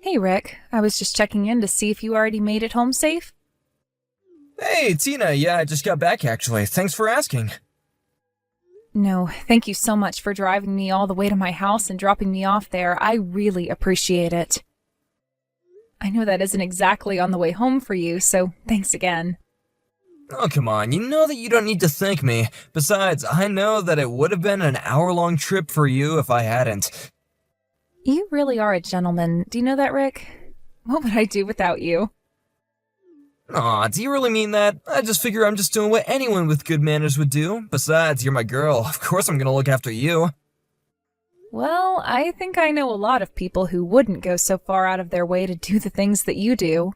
Hey Rick, I was just checking in to see if you already made it home safe. Hey, Tina, yeah, I just got back actually. Thanks for asking. No, thank you so much for driving me all the way to my house and dropping me off there. I really appreciate it. I know that isn't exactly on the way home for you, so thanks again. Oh, come on, you know that you don't need to thank me. Besides, I know that it would have been an hour-long trip for you if I hadn't. You really are a gentleman. Do you know that, Rick? What would I do without you? Aw, do you really mean that? I just figure I'm just doing what anyone with good manners would do. Besides, you're my girl. Of course I'm gonna look after you. Well, I think I know a lot of people who wouldn't go so far out of their way to do the things that you do.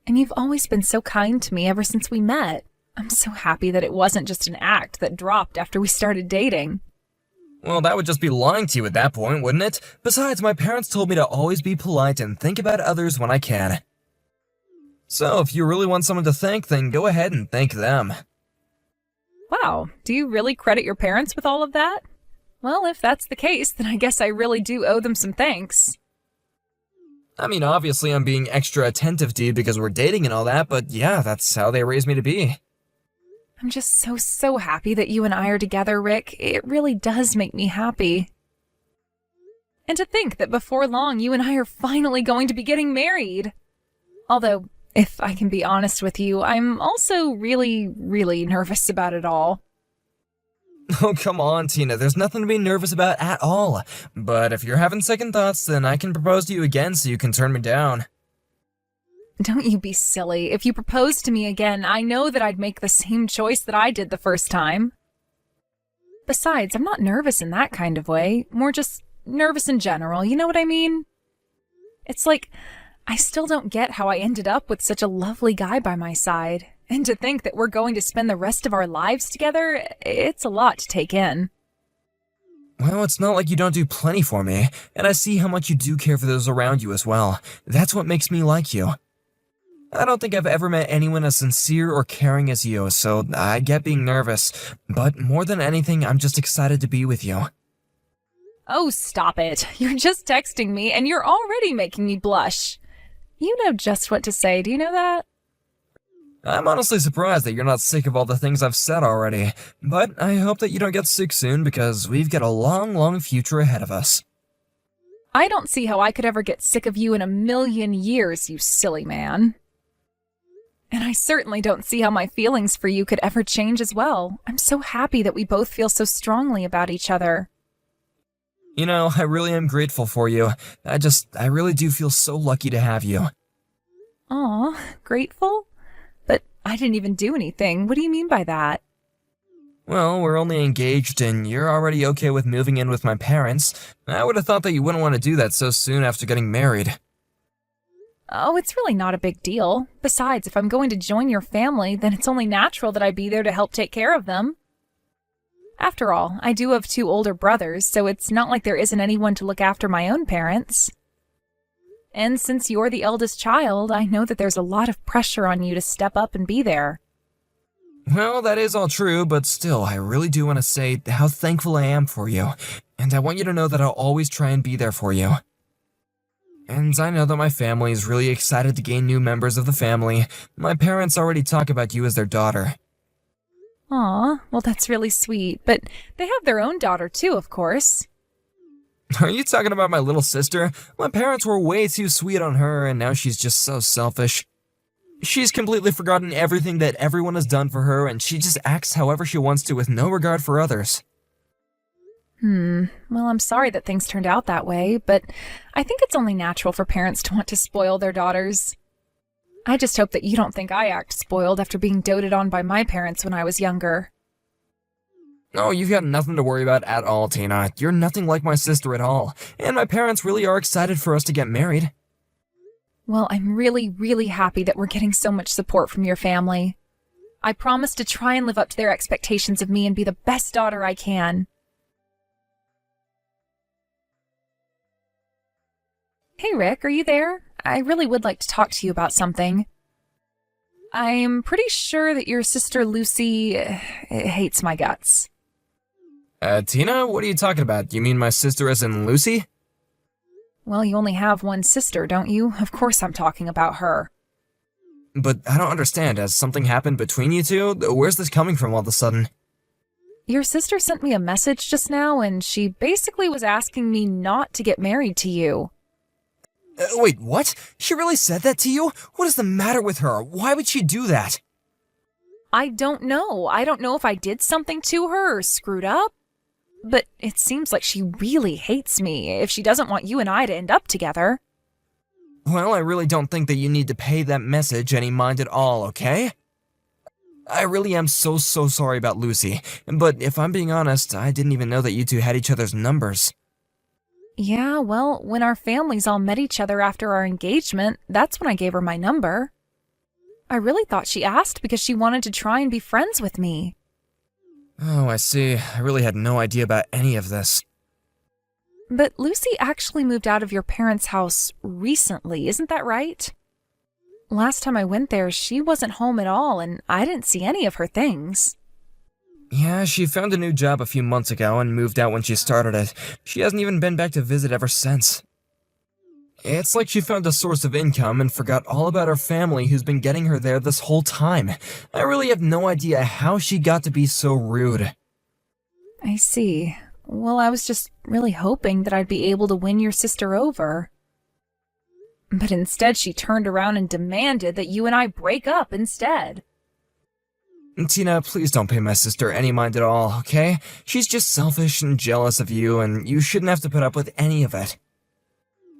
And you've always been so kind to me ever since we met. I'm so happy that it wasn't just an act that dropped after we started dating. Well, that would just be lying to you at that point, wouldn't it? Besides, my parents told me to always be polite and think about others when I can. So, if you really want someone to thank, then go ahead and thank them. Wow, do you really credit your parents with all of that? Well, if that's the case, then I guess I really do owe them some thanks. I mean, obviously I'm being extra attentive to you because we're dating and all that, but yeah, that's how they raised me to be. I'm just so happy that you and I are together, Rick. It really does make me happy. And to think that before long, you and I are finally going to be getting married. Although, if I can be honest with you, I'm also really nervous about it all. Oh, come on, Tina, there's nothing to be nervous about at all. But if you're having second thoughts, then I can propose to you again so you can turn me down. Don't you be silly. If you proposed to me again, I know that I'd make the same choice that I did the first time. Besides, I'm not nervous in that kind of way. More just nervous in general, you know what I mean? It's like, I still don't get how I ended up with such a lovely guy by my side. And to think that we're going to spend the rest of our lives together, it's a lot to take in. Well, it's not like you don't do plenty for me, and I see how much you do care for those around you as well. That's what makes me like you. I don't think I've ever met anyone as sincere or caring as you, so I get being nervous. But more than anything, I'm just excited to be with you. Oh, stop it. You're just texting me, and you're already making me blush. You know just what to say, do you know that? I'm honestly surprised that you're not sick of all the things I've said already, but I hope that you don't get sick soon because we've got a long future ahead of us. I don't see how I could ever get sick of you in a million years, you silly man. And I certainly don't see how my feelings for you could ever change as well. I'm so happy that we both feel so strongly about each other. You know, I really am grateful for you. I really do feel so lucky to have you. Aw, grateful? But I didn't even do anything. What do you mean by that? Well, we're only engaged and you're already okay with moving in with my parents. I would have thought that you wouldn't want to do that so soon after getting married. Oh, it's really not a big deal. Besides, if I'm going to join your family, then it's only natural that I be there to help take care of them. After all, I do have 2 older brothers, so it's not like there isn't anyone to look after my own parents. And since you're the eldest child, I know that there's a lot of pressure on you to step up and be there. Well, that is all true, but still, I really do want to say how thankful I am for you. And I want you to know that I'll always try and be there for you. And I know that my family is really excited to gain new members of the family. My parents already talk about you as their daughter. Aw, well that's really sweet, but they have their own daughter too, of course. Are you talking about my little sister? My parents were way too sweet on her, and now she's just so selfish. She's completely forgotten everything that everyone has done for her, and she just acts however she wants to with no regard for others. Well, I'm sorry that things turned out that way, but I think it's only natural for parents to want to spoil their daughters. I just hope that you don't think I act spoiled after being doted on by my parents when I was younger. Oh, you've got nothing to worry about at all, Tina. You're nothing like my sister at all, and my parents really are excited for us to get married. Well, I'm really happy that we're getting so much support from your family. I promise to try and live up to their expectations of me and be the best daughter I can. Hey Rick, are you there? I really would like to talk to you about something. I'm pretty sure that your sister Lucy hates my guts. Tina, what are you talking about? You mean my sister as in Lucy? Well, you only have one sister, don't you? Of course I'm talking about her. But I don't understand. Has something happened between you two? Where's this coming from all of a sudden? Your sister sent me a message just now, and she basically was asking me not to get married to you. Wait, what? She really said that to you? What is the matter with her? Why would she do that? I don't know. I don't know if I did something to her or screwed up. But it seems like she really hates me if she doesn't want you and I to end up together. Well, I really don't think that you need to pay that message any mind at all, okay? I really am so sorry about Lucy, but if I'm being honest, I didn't even know that you two had each other's numbers. Yeah, well, when our families all met each other after our engagement, that's when I gave her my number. I really thought she asked because she wanted to try and be friends with me. Oh, I see. I really had no idea about any of this. But Lucy actually moved out of your parents' house recently, isn't that right? Last time I went there, she wasn't home at all, and I didn't see any of her things. Yeah, she found a new job a few months ago and moved out when she started it. She hasn't even been back to visit ever since. It's like she found a source of income and forgot all about her family who's been getting her there this whole time. I really have no idea how she got to be so rude. I see. Well, I was just really hoping that I'd be able to win your sister over. But instead she turned around and demanded that you and I break up instead. Tina, please don't pay my sister any mind at all, okay? She's just selfish and jealous of you, and you shouldn't have to put up with any of it.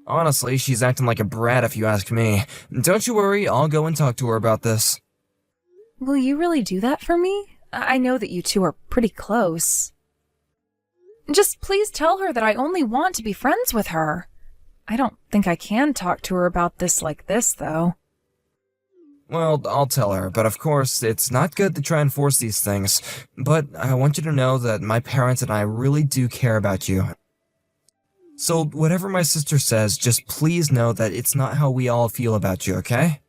Honestly, she's acting like a brat if you ask me. Don't you worry, I'll go and talk to her about this. Will you really do that for me? I know that you two are pretty close. Just please tell her that I only want to be friends with her. I don't think I can talk to her about this like this, though. Well, I'll tell her, but of course, it's not good to try and force these things. But I want you to know that my parents and I really do care about you. So whatever my sister says, just please know that it's not how we all feel about you, okay?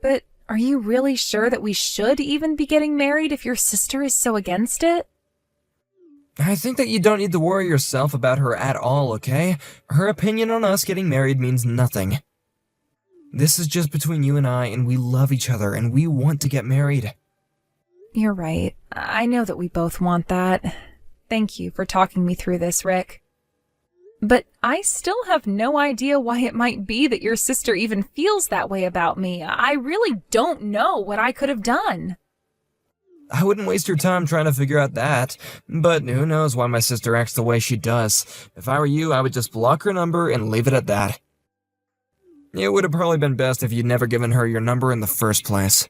But are you really sure that we should even be getting married if your sister is so against it? I think that you don't need to worry yourself about her at all, okay? Her opinion on us getting married means nothing. This is just between you and I, and we love each other, and we want to get married. You're right. I know that we both want that. Thank you for talking me through this, Rick. But I still have no idea why it might be that your sister even feels that way about me. I really don't know what I could have done. I wouldn't waste your time trying to figure out that, but who knows why my sister acts the way she does. If I were you, I would just block her number and leave it at that. It would have probably been best if you'd never given her your number in the first place.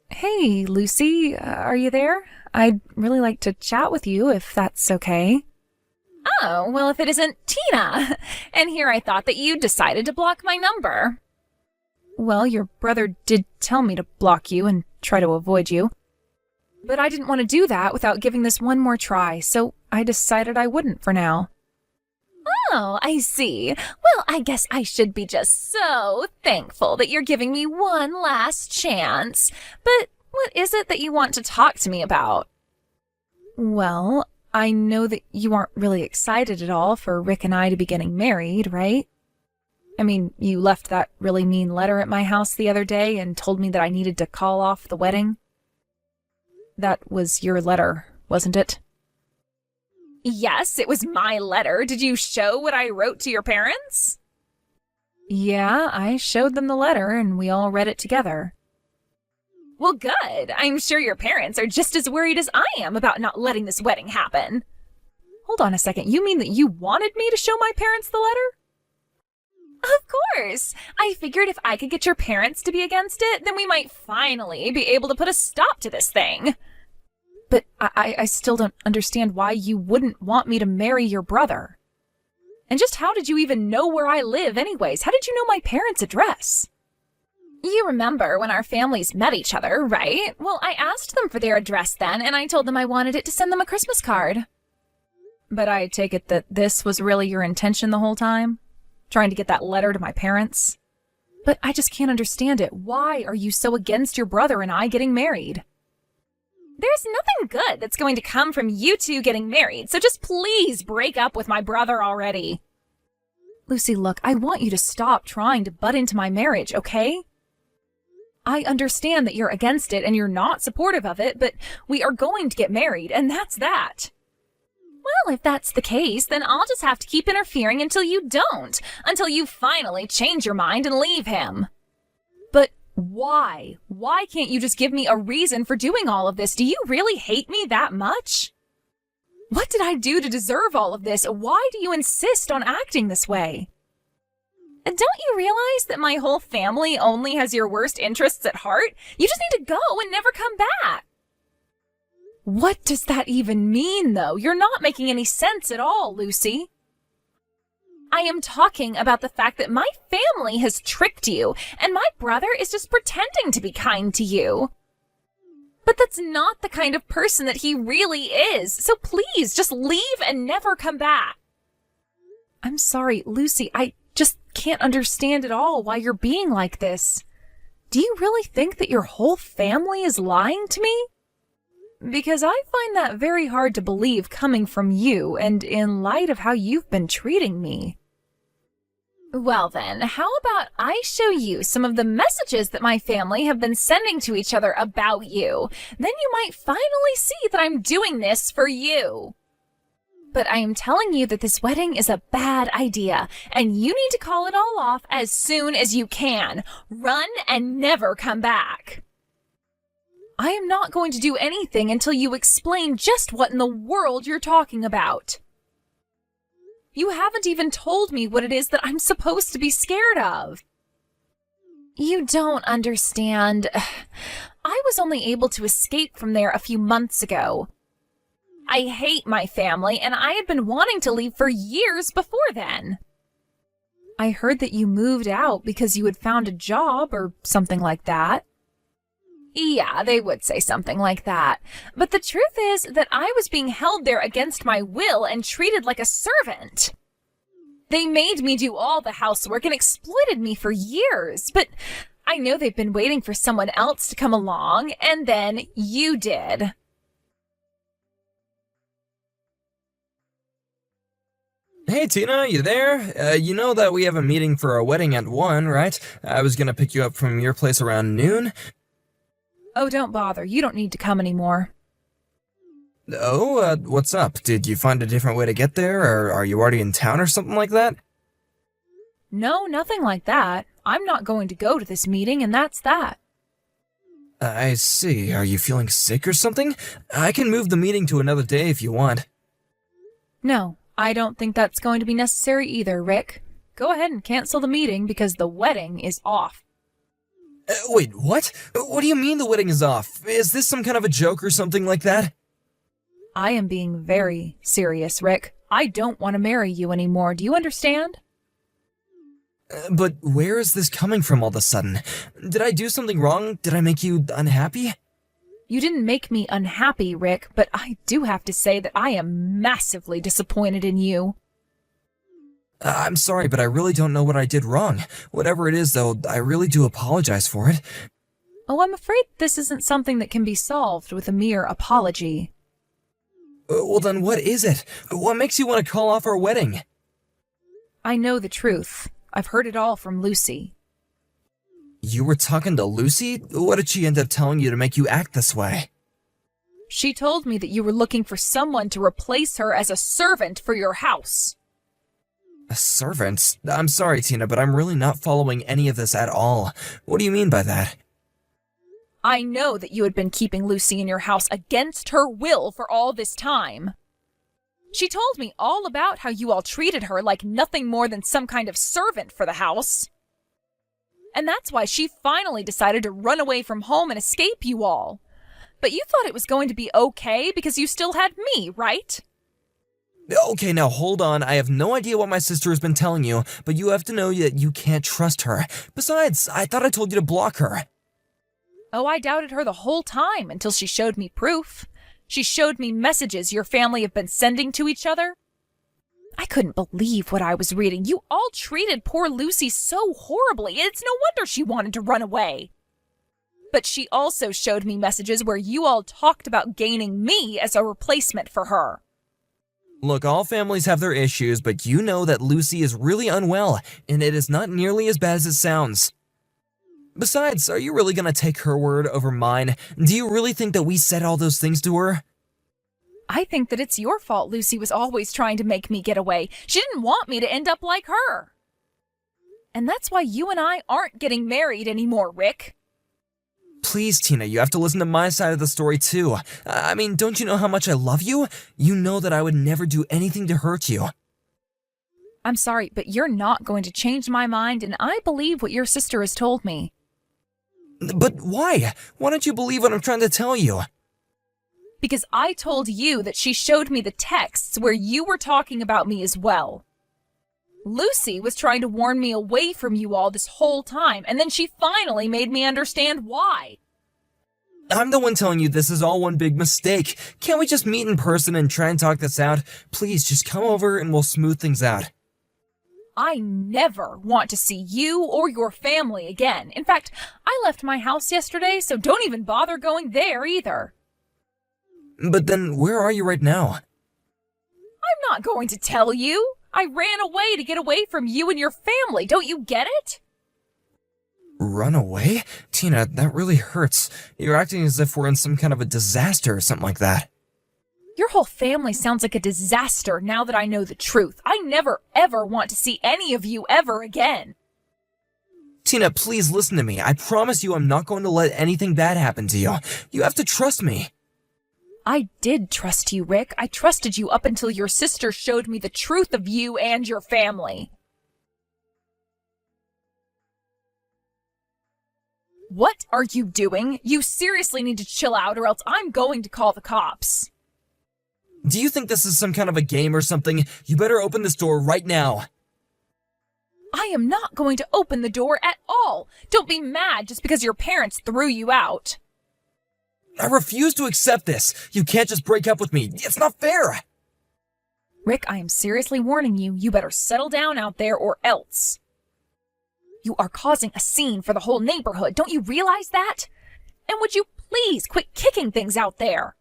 Hey, Lucy, are you there? I'd really like to chat with you if that's okay. Oh, well, if it isn't Tina. And here I thought that you decided to block my number. Well, your brother did tell me to block you and try to avoid you. But I didn't want to do that without giving this one more try, so I decided I wouldn't for now. Oh, I see. Well, I guess I should be just so thankful that you're giving me one last chance. But what is it that you want to talk to me about? Well, I know that you aren't really excited at all for Rick and I to be getting married, right? I mean, you left that really mean letter at my house the other day and told me that I needed to call off the wedding. That was your letter, wasn't it? Yes, it was my letter. Did you show what I wrote to your parents? Yeah, I showed them the letter and we all read it together. Well, good. I'm sure your parents are just as worried as I am about not letting this wedding happen. Hold on a second. You mean that you wanted me to show my parents the letter? Of course. I figured if I could get your parents to be against it, then we might finally be able to put a stop to this thing. But I still don't understand why you wouldn't want me to marry your brother. And just how did you even know where I live anyways? How did you know my parents' address? You remember when our families met each other, right? Well, I asked them for their address then, and I told them I wanted it to send them a Christmas card. But I take it that this was really your intention the whole time? Trying to get that letter to my parents? But I just can't understand it. Why are you so against your brother and I getting married? There's nothing good that's going to come from you two getting married, so just please break up with my brother already. Lucy, look, I want you to stop trying to butt into my marriage, okay? I understand that you're against it and you're not supportive of it, but we are going to get married, and that's that. Well, if that's the case, then I'll just have to keep interfering until you don't, until you finally change your mind and leave him. But why? Why can't you just give me a reason for doing all of this? Do you really hate me that much? What did I do to deserve all of this? Why do you insist on acting this way? And don't you realize that my whole family only has your worst interests at heart? You just need to go and never come back. What does that even mean, though? You're not making any sense at all, Lucy. I am talking about the fact that my family has tricked you, and my brother is just pretending to be kind to you. But that's not the kind of person that he really is, so please just leave and never come back. I'm sorry, Lucy, I just can't understand at all why you're being like this. Do you really think that your whole family is lying to me? Because I find that very hard to believe coming from you and in light of how you've been treating me. Well then, how about I show you some of the messages that my family have been sending to each other about you? Then you might finally see that I'm doing this for you. But I am telling you that this wedding is a bad idea, and you need to call it all off as soon as you can. Run and never come back. I am not going to do anything until you explain just what in the world you're talking about. You haven't even told me what it is that I'm supposed to be scared of. You don't understand. I was only able to escape from there a few months ago. I hate my family, and I had been wanting to leave for years before then. I heard that you moved out because you had found a job or something like that. Yeah, they would say something like that. But the truth is that I was being held there against my will and treated like a servant. They made me do all the housework and exploited me for years. But I know they've been waiting for someone else to come along, and then you did. Hey Tina, you there? You know that we have a meeting for our wedding at 1, right? I was gonna pick you up from your place around noon. Oh, don't bother. You don't need to come anymore. Oh, what's up? Did you find a different way to get there, or are you already in town or something like that? No, nothing like that. I'm not going to go to this meeting, and that's that. I see. Are you feeling sick or something? I can move the meeting to another day if you want. No, I don't think that's going to be necessary either, Rick. Go ahead and cancel the meeting because the wedding is off. Wait, what? What do you mean the wedding is off? Is this some kind of a joke or something like that? I am being very serious, Rick. I don't want to marry you anymore. Do you understand? But where is this coming from all of a sudden? Did I do something wrong? Did I make you unhappy? You didn't make me unhappy, Rick, but I do have to say that I am massively disappointed in you. I'm sorry, but I really don't know what I did wrong. Whatever it is, though, I really do apologize for it. Oh, I'm afraid this isn't something that can be solved with a mere apology. Well, then what is it? What makes you want to call off our wedding? I know the truth. I've heard it all from Lucy. You were talking to Lucy? What did she end up telling you to make you act this way? She told me that you were looking for someone to replace her as a servant for your house. A servant? I'm sorry, Tina, but I'm really not following any of this at all. What do you mean by that? I know that you had been keeping Lucy in your house against her will for all this time. She told me all about how you all treated her like nothing more than some kind of servant for the house. And that's why she finally decided to run away from home and escape you all. But you thought it was going to be okay because you still had me, right? Okay, now hold on. I have no idea what my sister has been telling you, but you have to know that you can't trust her. Besides, I thought I told you to block her. Oh, I doubted her the whole time until she showed me proof. She showed me messages your family have been sending to each other. I couldn't believe what I was reading. You all treated poor Lucy so horribly. It's no wonder she wanted to run away. But she also showed me messages where you all talked about gaining me as a replacement for her. Look, all families have their issues, but you know that Lucy is really unwell, and it is not nearly as bad as it sounds. Besides, are you really gonna take her word over mine? Do you really think that we said all those things to her? I think that it's your fault Lucy was always trying to make me get away. She didn't want me to end up like her. And that's why you and I aren't getting married anymore, Rick. Please, Tina, you have to listen to my side of the story too. I mean, don't you know how much I love you? You know that I would never do anything to hurt you. I'm sorry, but you're not going to change my mind, and I believe what your sister has told me. But why? Why don't you believe what I'm trying to tell you? Because I told you that she showed me the texts where you were talking about me as well. Lucy was trying to warn me away from you all this whole time, and then she finally made me understand why. I'm the one telling you this is all one big mistake. Can't we just meet in person and try and talk this out? Please, just come over and we'll smooth things out. I never want to see you or your family again. In fact, I left my house yesterday, so don't even bother going there either. But then, where are you right now? I'm not going to tell you. I ran away to get away from you and your family. Don't you get it? Run away? Tina, that really hurts. You're acting as if we're in some kind of a disaster or something like that. Your whole family sounds like a disaster now that I know the truth. I never ever want to see any of you ever again. Tina, please listen to me. I promise you I'm not going to let anything bad happen to you. You have to trust me. I did trust you, Rick. I trusted you up until your sister showed me the truth of you and your family. What are you doing? You seriously need to chill out or else I'm going to call the cops. Do you think this is some kind of a game or something? You better open this door right now. I am not going to open the door at all. Don't be mad just because your parents threw you out. I refuse to accept this. You can't just break up with me. It's not fair. Rick, I am seriously warning you. You better settle down out there or else. You are causing a scene for the whole neighborhood. Don't you realize that? And would you please quit kicking things out there?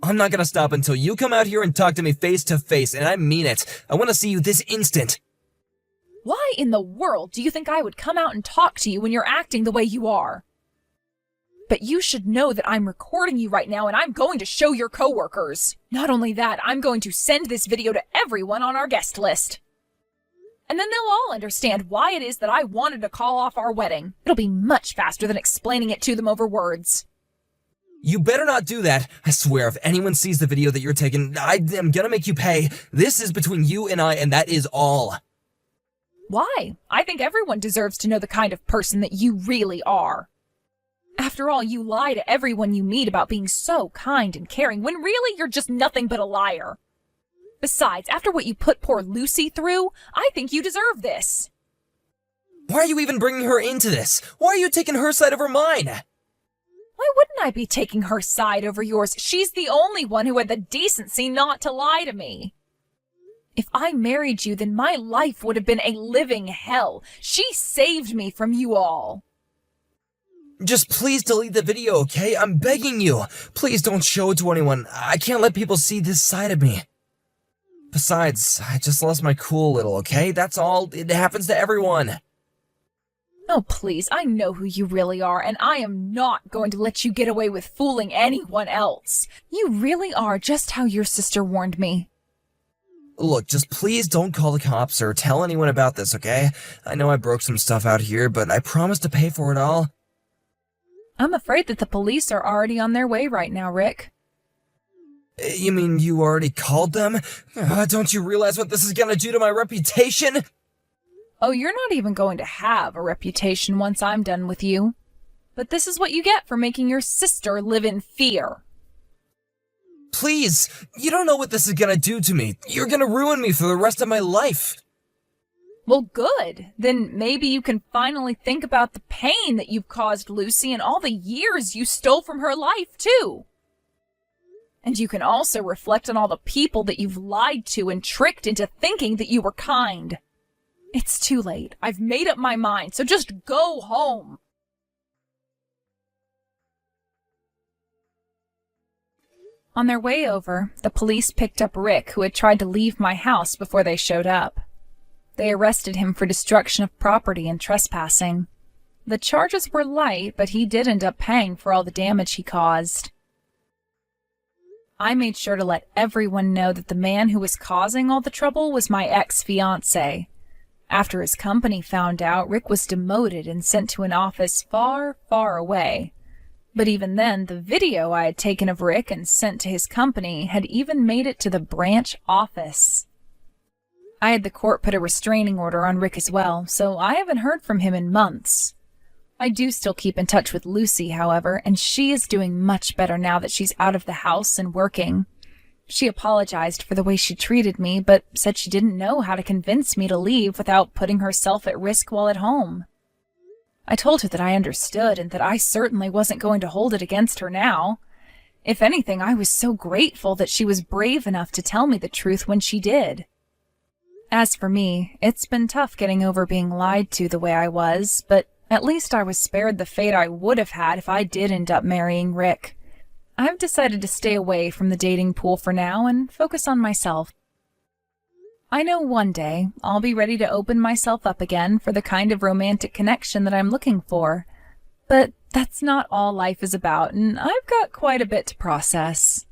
I'm not gonna stop until you come out here and talk to me face to face, and I mean it. I want to see you this instant. Why in the world do you think I would come out and talk to you when you're acting the way you are? But you should know that I'm recording you right now and I'm going to show your coworkers. Not only that, I'm going to send this video to everyone on our guest list. And then they'll all understand why it is that I wanted to call off our wedding. It'll be much faster than explaining it to them over words. You better not do that. I swear, if anyone sees the video that you're taking, I am gonna make you pay. This is between you and I, and that is all. Why? I think everyone deserves to know the kind of person that you really are. After all, you lie to everyone you meet about being so kind and caring, when really you're just nothing but a liar. Besides, after what you put poor Lucy through, I think you deserve this. Why are you even bringing her into this? Why are you taking her side over mine? Why wouldn't I be taking her side over yours? She's the only one who had the decency not to lie to me. If I married you, then my life would have been a living hell. She saved me from you all. Just please delete the video, okay? I'm begging you. Please don't show it to anyone. I can't let people see this side of me. Besides, I just lost my cool a little, okay? That's all. It happens to everyone. Oh, please, I know who you really are, and I am not going to let you get away with fooling anyone else. You really are just how your sister warned me. Look, just please don't call the cops or tell anyone about this, okay? I know I broke some stuff out here, but I promise to pay for it all. I'm afraid that the police are already on their way right now, Rick. You mean you already called them? Don't you realize what this is gonna do to my reputation? Oh, you're not even going to have a reputation once I'm done with you. But this is what you get for making your sister live in fear. Please, you don't know what this is gonna do to me. You're gonna ruin me for the rest of my life. Well, good. Then maybe you can finally think about the pain that you've caused Lucy and all the years you stole from her life, too. And you can also reflect on all the people that you've lied to and tricked into thinking that you were kind. It's too late. I've made up my mind, so just go home. On their way over, the police picked up Rick, who had tried to leave my house before they showed up. They arrested him for destruction of property and trespassing. The charges were light, but he did end up paying for all the damage he caused. I made sure to let everyone know that the man who was causing all the trouble was my ex-fiancé. After his company found out, Rick was demoted and sent to an office far, far away. But even then, the video I had taken of Rick and sent to his company had even made it to the branch office. I had the court put a restraining order on Rick as well, so I haven't heard from him in months. I do still keep in touch with Lucy, however, and she is doing much better now that she's out of the house and working. She apologized for the way she treated me, but said she didn't know how to convince me to leave without putting herself at risk while at home. I told her that I understood and that I certainly wasn't going to hold it against her now. If anything, I was so grateful that she was brave enough to tell me the truth when she did. As for me, it's been tough getting over being lied to the way I was, but at least I was spared the fate I would have had if I did end up marrying Rick. I've decided to stay away from the dating pool for now and focus on myself. I know one day I'll be ready to open myself up again for the kind of romantic connection that I'm looking for. But that's not all life is about, and I've got quite a bit to process.